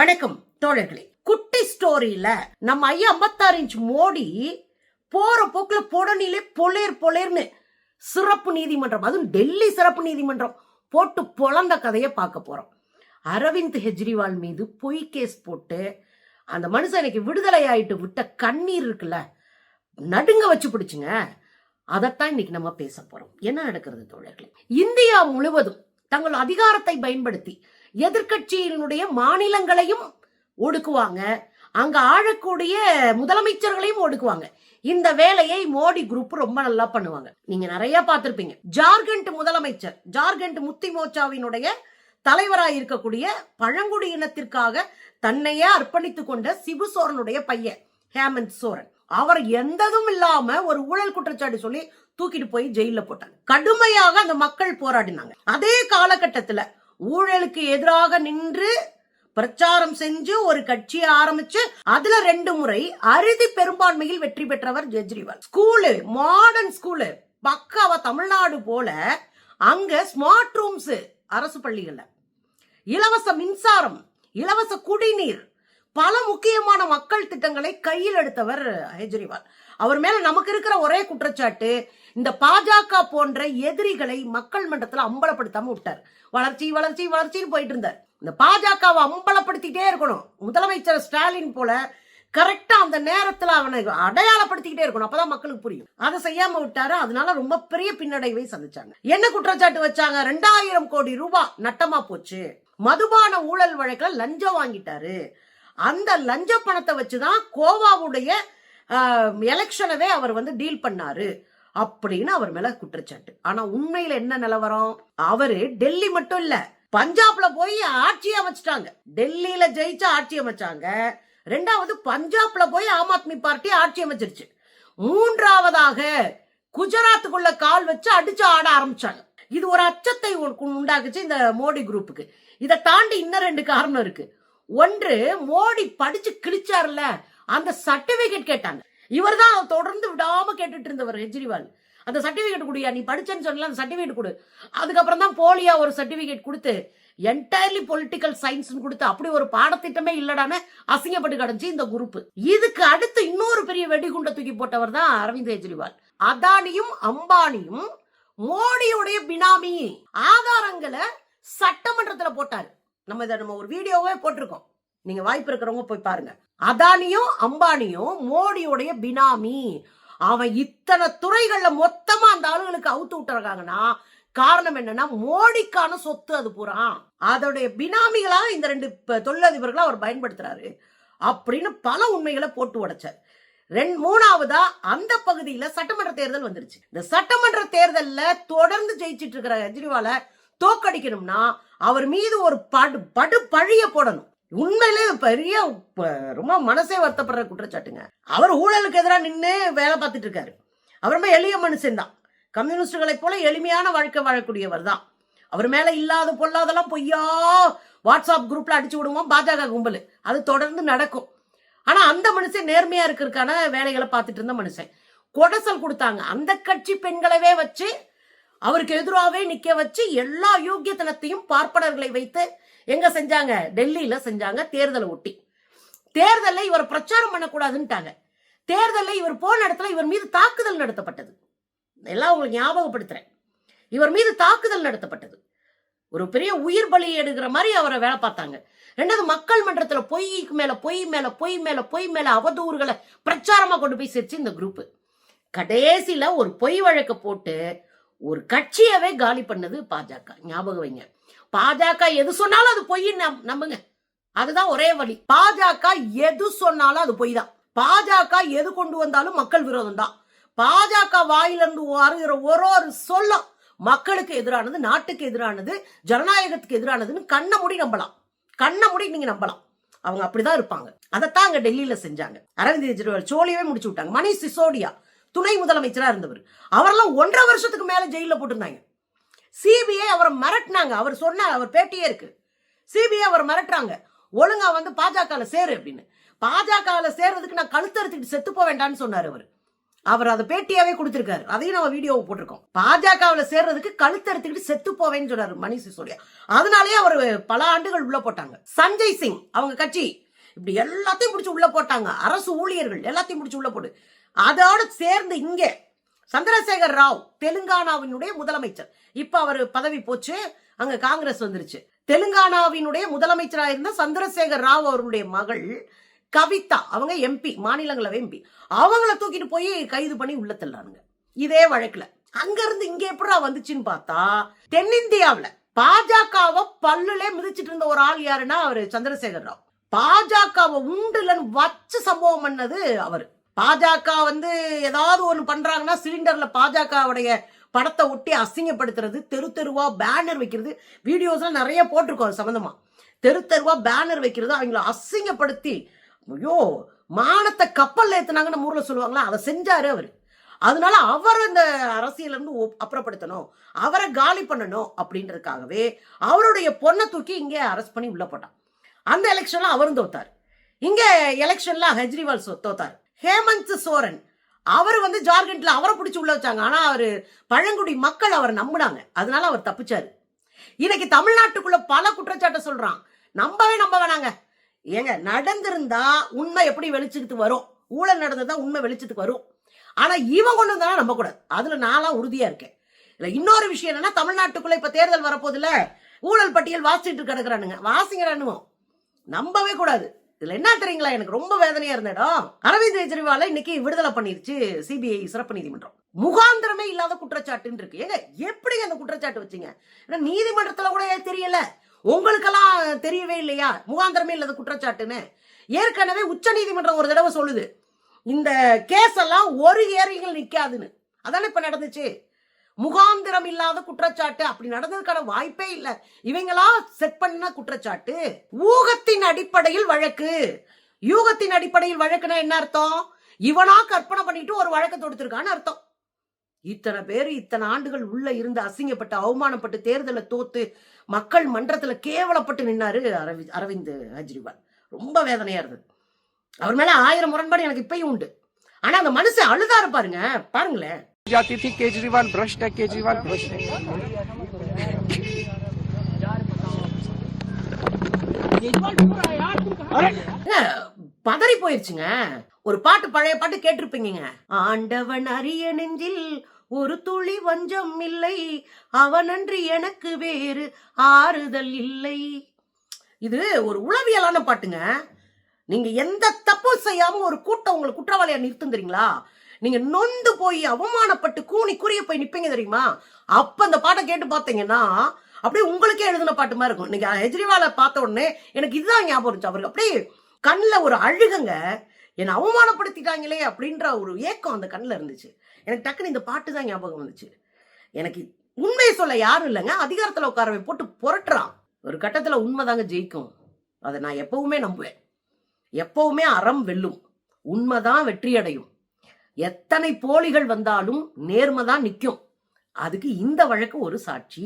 வணக்கம் தோழர்களே. குட்டி ஸ்டோரியில நம்ம ஐயா 56 இன்ச் மோடி போற போக்குல பொடனிலே பொலேர்னு சிறப்பு நீதிமன்றம், அதுவும் டெல்லி சிறப்பு நீதிமன்றம் போட்டு பொழந்த கதையை பார்க்க போறோம். அரவிந்த் கெஜ்ரிவால் மீது பொய் கேஸ் போட்டு அந்த மனுஷனுக்கு விடுதலை ஆயிட்டு விட்ட கண்ணீர் இருக்குல்ல, நடுங்க வச்சு பிடிச்சுங்க. அதைத்தான் இன்னைக்கு நம்ம பேச போறோம். என்ன நடக்கிறது தோழர்களே? இந்தியா முழுவதும் தங்கள் அதிகாரத்தை பயன்படுத்தி எதிர்கட்சியினுடைய மாநிலங்களையும் ஒடுக்குவாங்க, அங்க ஆழக்கூடிய முதலமைச்சர்களையும் ஒடுக்குவாங்க. இந்த வேலையை மோடி குரூப் ரொம்ப நல்லா பண்ணுவாங்க. நீங்க நிறைய பார்த்திருப்பீங்க. ஜார்க்கண்ட் முதலமைச்சர், ஜார்க்கண்ட் முக்தி மோர்ச்சாவினுடைய தலைவராக இருக்கக்கூடிய பழங்குடியினத்திற்காக தன்னையே அர்ப்பணித்துக் கொண்ட சிபு சோரனுடைய பையன் ஹேமந்த் சோரன், அவர் எந்ததும் இல்லாம ஒரு ஊழல் குற்றச்சாட்டு சொல்லி தூக்கிட்டு போய் ஜெயில போட்டாங்க. கடுமையாக அந்த மக்கள் போராடினாங்க. அதே காலகட்டத்துல ஊழலுக்கு எதிராக நின்று பிரச்சாரம் செஞ்சு ஒரு கட்சியை ஆரம்பிச்சு அதுல 2 முறை அறுதி பெரும்பான்மையில் வெற்றி பெற்றவர் கெஜ்ரிவால். ஸ்கூலு, மாடர்ன் ஸ்கூலு பக்காவா தமிழ்நாடு போல அங்க ஸ்மார்ட் ரூம்ஸ், அரசு பள்ளிகள்ல இலவச மின்சாரம், இலவச குடிநீர், பல முக்கியமான மக்கள் திட்டங்களை கையில் எடுத்தவர் கெஜ்ரிவால். அவர் மேல நமக்கு இருக்கிற ஒரே குற்றச்சாட்டு, இந்த பாஜக போன்ற எதிரிகளை மக்கள் மன்றத்தில் அம்பலப்படுத்தாம விட்டார். வளர்ச்சி வளர்ச்சி வளர்ச்சின்னு போயிட்டு இருந்தார். இந்த பாஜகவை அம்பலப்படுத்திட்டே இருக்கணும். முதலமைச்சர் ஸ்டாலின் போல கரெக்டா அந்த நேரத்துல அவனை அடையாளப்படுத்திக்கிட்டே இருக்கணும், அப்பதான் மக்களுக்கு புரியும். அதை செய்யாம விட்டாரு. அதனால ரொம்ப பெரிய பின்னடைவை சந்திச்சாங்க. என்ன குற்றச்சாட்டு வச்சாங்க? 2000 கோடி ரூபாய் நட்டமா போச்சு, மதுபான ஊழல் வழக்குல லஞ்சம் வாங்கிட்டாரு, அந்த லஞ்ச பணத்தை வச்சுதான் கோவாவுடைய எலெக்ஷனவே அவர் டீல் பண்ணாரு அப்படின்னு அவர் மேல குற்றச்சாட்டு. ஆனா உண்மையில என்ன நிலவரம்? அவரு டெல்லி மட்டும் இல்ல, பஞ்சாப்ல போய் ஆட்சி அமைச்சிட்டாங்க. டெல்லியில ஜெயிச்சு ஆட்சி அமைச்சாங்க. 2வது பஞ்சாப்ல போய் ஆம் ஆத்மி பார்ட்டி ஆட்சி அமைச்சிருச்சு. 3வதாக குஜராத்துக்குள்ள கால் வச்சு அடிச்சு ஆட ஆரம்பிச்சாங்க. இது ஒரு அச்சத்தை உண்டாக்குச்சு இந்த மோடி குரூப்புக்கு. இதை தாண்டி இன்னும் 2 காரணம் இருக்கு. ஒன்று, மோடி படிச்சு கிழிச்சார்ல, அந்த சர்டிபிகேட் கேட்டாங்க. இவர் தான் தொடர்ந்து விடாம கேட்டுட்டு இருந்தவர் கெஜ்ரிவால். அந்த சர்டிபிகேட் குடியா, நீ படிச்சேன்னு சொல்லல, அந்த சர்டிபிகேட் கொடு. அதுக்கப்புறம் தான் போலியா ஒரு சர்டிபிகேட் கொடுத்து என்டையர்லி பொலிட்டிக்கல் சயின்ஸ் கொடுத்து அப்படி ஒரு பாடத்திட்டமே இல்லடான்னு அசிங்கப்பட்டு கிடந்துச்சு இந்த குரூப். இதுக்கு அடுத்து இன்னொரு பெரிய வெடிகுண்டை தூக்கி போட்டவர் தான் அரவிந்த் கெஜ்ரிவால். அதானியும் அம்பானியும் மோடியுடைய பினாமி ஆதாரங்களை சட்டமன்றத்துல போட்டாரு. நம்ம ஒரு வீடியோவே போட்டிருக்கோம், நீங்க வாய்ப்பு இருக்கிறவங்க போய் பாருங்க. அதானியும் அம்பானியும் மோடியுடைய பினாமி. அவன் இத்தனை துறைகள்ல மொத்தமா அந்த ஆளுங்களுக்கு அவுத்து விட்டுறாங்கன்னா காரணம் என்னன்னா, மோடிக்கான சொத்து அது பூரா அதோடைய பினாமிகளா இந்த 2 தொழிலதிபர்களா அவர் பயன்படுத்துறாரு அப்படின்னு பல உண்மைகளை போட்டு உடைச்சார். 3வதா அந்த பகுதியில சட்டமன்ற தேர்தல் வந்துருச்சு. இந்த சட்டமன்ற தேர்தல்ல தொடர்ந்து ஜெயிச்சிட்டு இருக்கிற கெஜ்ரிவால தோக்கடிக்கணும்னா அவர் மீது ஒரு படு பழிய போடணும். உண்மையிலே பெரிய ரொம்ப மனசே வருத்தப்படுற குற்றச்சாட்டுங்க. அவர் ஊழலுக்கு எதிராக நின்று வேலை பார்த்துட்டு இருக்காரு. அவர் எளிய மனுஷன் தான், கம்யூனிஸ்டுகளை போல எளிமையான வாழ்க்கை வாழக்கூடியவர் தான். அவர் மேல இல்லாத பொல்லாதெல்லாம் பொய்யா வாட்ஸ்அப் குரூப்ல அடிச்சு விடுவோம் பாஜக கும்பல், அது தொடர்ந்து நடக்கும். ஆனா அந்த மனுஷன் நேர்மையா இருக்கிறதுக்கான வேலைகளை பார்த்துட்டு இருந்த மனுஷன். கொடசல் கொடுத்தாங்க, அந்த கட்சி பெண்களவே வச்சு அவருக்கு எதிராகவே நிக்க வச்சு எல்லா யோக்கியத்தனத்தையும் பார்ப்பனர்களை வைத்து எங்க செஞ்சாங்க? டெல்லியில செஞ்சாங்க. தேர்தலை ஒட்டி, தேர்தலில் இவர் பிரச்சாரம் பண்ணக்கூடாதுன்ட்டாங்க. தேர்தலில் இவர் போன இடத்துல இவர் மீது தாக்குதல் நடத்தப்பட்டது. எல்லாம் உங்களுக்கு ஞாபகப்படுத்துறேன். இவர் மீது தாக்குதல் நடத்தப்பட்டது. ஒரு பெரிய உயிர் பலி எடுக்கிற மாதிரி அவரை வேலை பார்த்தாங்க. 2வது, மக்கள் மன்றத்துல பொய்க்கு மேல பொய் மேல பொய் மேல பொய் மேல அவதூறுகளை பிரச்சாரமா கொண்டு போய் சேர்த்து இந்த குரூப் கடைசியில ஒரு பொய் வழக்க போட்டு ஒரு கட்சியவே காலி பண்ணது பாஜக. ஞாபகம் வைங்க, பாஜக எது சொன்னாலும் அது பொய் நம்புங்க, அதுதான் ஒரே வழி. பாஜக எது சொன்னாலும் அது பொய் தான். பாஜக எது கொண்டு வந்தாலும் மக்கள் விரோதம் தான். பாஜக வாயிலிருந்து வருகிற ஒரு சொல்லம் மக்களுக்கு எதிரானது, நாட்டுக்கு எதிரானது, ஜனநாயகத்துக்கு எதிரானதுன்னு கண்ண மூடி நம்பலாம். கண்ண மூடி நீங்க நம்பலாம். அவங்க அப்படிதான் இருப்பாங்க. அதைத்தான் அங்க டெல்லியில செஞ்சாங்க. அரவிந்த் கெஜ்ரிவால் சோழியவே முடிச்சு விட்டாங்க. மணிஷ் சிசோடியா துணை முதலமைச்சரா இருந்தவர், அவரெல்லாம் 1.5 வருஷத்துக்கு மேல ஜெயில போட்டிருந்தாங்க. சிபிஐ அவரை மிரட்டினாங்க. அவர் சொன்னார், அவர் பேட்டியே இருக்கு, சிபிஐ அவர் மிரட்டுறாங்க, ஒழுங்கா பாஜக சேரு அப்படின்னு. பாஜக சேர்றதுக்கு நான் கழுத்தறுத்துட்டு செத்து போக வேண்டாம்னு சொன்னார் அவர். அவர் அதை பேட்டியாவே கொடுத்திருக்காரு. அதையும் நம்ம வீடியோ போட்டிருக்கோம். பாஜகவில் சேர்றதுக்கு கழுத்து எடுத்துக்கிட்டு செத்து போவேன்னு சொல்றாரு மணிஷ் சிசோடியா. அதனாலேயே அவர் பல ஆண்டுகள் உள்ள போட்டாங்க. சஞ்சய் சிங் அவங்க கட்சி இப்படி எல்லாத்தையும் பிடிச்சி உள்ள போட்டாங்க. அரசு ஊழியர்கள் எல்லாத்தையும் பிடிச்சி உள்ள போடு. அதோட சேர்ந்து இங்கே சந்திரசேகர் ராவ் தெலுங்கானாவினுடைய முதலமைச்சர். இப்ப அவர் பதவி போச்சு, அங்க காங்கிரஸ் வந்துருச்சு. தெலுங்கானாவினுடைய முதலமைச்சராக இருந்த சந்திரசேகர் ராவ் அவருடைய மகள் கவிதா, அவங்க எம்பி, மாநிலங்களவை எம்பி, அவங்கள தூக்கிட்டு போய் கைது பண்ணி உள்ள தள்ளானுங்க இதே வழக்குல. அங்க இருந்து இங்க எப்படா வந்துச்சுன்னு பார்த்தா, தென்னிந்தியாவில பாஜகவை பல்லுலே மிதிச்சிட்டு இருந்த ஒரு ஆள் யாருன்னா அவரு சந்திரசேகர் ராவ். பாஜகவை உண்டுலன்னு வச்சு சம்பவம் பண்ணது அவரு. பாஜக ஏதாவது ஒண்ணு பண்றாங்கன்னா சிலிண்டர்ல பாஜகவுடைய படத்தை ஒட்டி அசிங்கப்படுத்துறது, தெரு தெருவா பேனர் வைக்கிறது, வீடியோஸ் நிறைய போட்டிருக்கோம் சம்பந்தமா. தெரு தெருவா பேனர் வைக்கிறது, அவங்கள அசிங்கப்படுத்தி ஐயோ மானத்தை கப்பல் ஏத்துனாங்கன்னு ஊர்ல சொல்லுவாங்களா, அதை செஞ்சாரு அவரு. அதனால அவர் இந்த அரசியல இருந்து அப்புறப்படுத்தணும், அவரை காலி பண்ணணும் அப்படின்றதுக்காகவே அவருடைய பொண்ணை தூக்கி இங்கே அரெஸ்ட் பண்ணி உள்ள போட்டான். அந்த எலெக்ஷன்ல அவரும் தோத்தார். இங்க எலெக்ஷன்ல கெஜ்ரிவால் தோத்தார். ஹேமந்த் சோரன் அவர் ஜார்க்கண்ட்ல அவரை பிடிச்சி உள்ள வச்சாங்க. ஆனா அவரு பழங்குடி மக்கள் அவரை நம்பினாங்க, அதனால அவர் தப்பிச்சாரு. இன்னைக்கு தமிழ்நாட்டுக்குள்ள பல குற்றச்சாட்டை சொல்றான். நம்ப வேணாங்க. ஏங்க நடந்திருந்தா உண்மை எப்படி வெளிச்சத்துக்கு வரும்? ஊழல் நடந்ததா உண்மை வெளிச்சத்துக்கு வரும். ஆனா இவன் கொண்டு வந்தா நம்ப கூடாது. அதுல நான்லாம் உறுதியா இருக்கேன். இல்ல இன்னொரு விஷயம் என்னன்னா, தமிழ்நாட்டுக்குள்ள இப்ப தேர்தல் வரப்போதுல ஊழல் பட்டியல் வாசிட்டு கிடக்குறானுங்க, வாசிக்கிறானுங்க, நம்பவே கூடாது. இதுல என்ன தெரியுங்களா, எனக்கு ரொம்ப வேதனையா இருந்த இடம், அரவிந்த் கெஜ்ரிவாலை இன்னைக்கு விடுதலை பண்ணிருச்சு சிபிஐ சிறப்பு நீதிமன்றம். முகாந்திரமே இல்லாத குற்றச்சாட்டுன்னு இருக்கு. ஏங்க எப்படி அந்த குற்றச்சாட்டு வச்சீங்க? நீதிமன்றத்துல கூட தெரியல, உங்களுக்கெல்லாம் தெரியவே இல்லையா முகாந்திரமே இல்லாத குற்றச்சாட்டுன்னு? ஏற்கனவே உச்ச நீதிமன்றம் ஒரு தடவை சொல்லுது, இந்த கேஸ் எல்லாம் ஒரு ஏரிகள் நிக்காதுன்னு. அதானே இப்ப நடந்துச்சு. முகாந்திரம் இல்லாத குற்றச்சாட்டு, அப்படி நடந்ததுக்கான வாய்ப்பே இல்ல. இவங்களா செட் பண்ண குற்றச்சாட்டு. ஊகத்தின் அடிப்படையில் வழக்கு. யூகத்தின் அடிப்படையில் வழக்குனா என்ன அர்த்தம்? இவனா கற்பனை பண்ணிட்டு ஒரு வழக்கு தொடுத்திருக்கான்னு அர்த்தம். இத்தனை பேர் இத்தனை ஆண்டுகள் உள்ள இருந்து அசிங்கப்பட்டு அவமானப்பட்டு தேர்தலை தோத்து மக்கள் மன்றத்துல கேவலப்பட்டு நின்னாரு அரவிந்த் கெஜ்ரிவால். ரொம்ப வேதனையா இருந்தது. அவர் மேல 1000 முரண்பாடு எனக்கு இப்பயும் உண்டு. ஆனா அந்த மனுஷன் அழுதாரு பாருங்க, பாருங்களேன். जाती थी केजरीवाल भ्रष्ट है, केजरीवाल भ्रष्ट है। பதறி போயிருச்சுங்க. ஒரு பாட்டு, பழைய பாட்டு கேட்டிருப்பீங்க, ஆண்டவன் அரிய நெஞ்சில் ஒரு துளி வஞ்சம் இல்லை, அவனன்றி எனக்கு வேறு ஆறுதல் இல்லை. இது ஒரு உளவியலான பாட்டுங்க. நீங்க எந்த தப்பும் செய்யாம ஒரு கூட்டம் உங்களை குற்றவாளியா நிறுத்தும் தெரியுங்களா? நீங்க நொந்து போய் அவமானப்பட்டு கூனி குறிய போய் நிப்பீங்க தெரியுமா? அப்ப அந்த பாட்டை கேட்டு பாத்தீங்கன்னா அப்படியே உங்களுக்கே எழுதின பாட்டு மாதிரி இருக்கும். நீங்க கெஜ்ரிவாலை பார்த்த உடனே எனக்கு இதுதான் ஞாபகம் இருந்துச்சு. அவருக்கு அப்படியே கண்ணுல ஒரு அழுகுங்க, என்னை அவமானப்படுத்திட்டாங்களே அப்படின்ற ஒரு ஏக்கம் அந்த கண்ணுல இருந்துச்சு. எனக்கு டக்குன்னு இந்த பாட்டு தான் ஞாபகம் வந்துச்சு. எனக்கு உண்மையை சொல்ல யாரும் இல்லைங்க, அதிகாரத்துல உட்காரவை போட்டு புரட்டுறான். ஒரு கட்டத்துல உண்மைதாங்க ஜெயிக்கும். அதை நான் எப்பவுமே நம்புவேன். எப்பவுமே அறம் வெல்லும், உண்மைதான் வெற்றி அடையும். எத்தனை போலிகள் வந்தாலும் நேர்மைதான் நிற்கும். அதுக்கு இந்த வழக்கு ஒரு சாட்சி.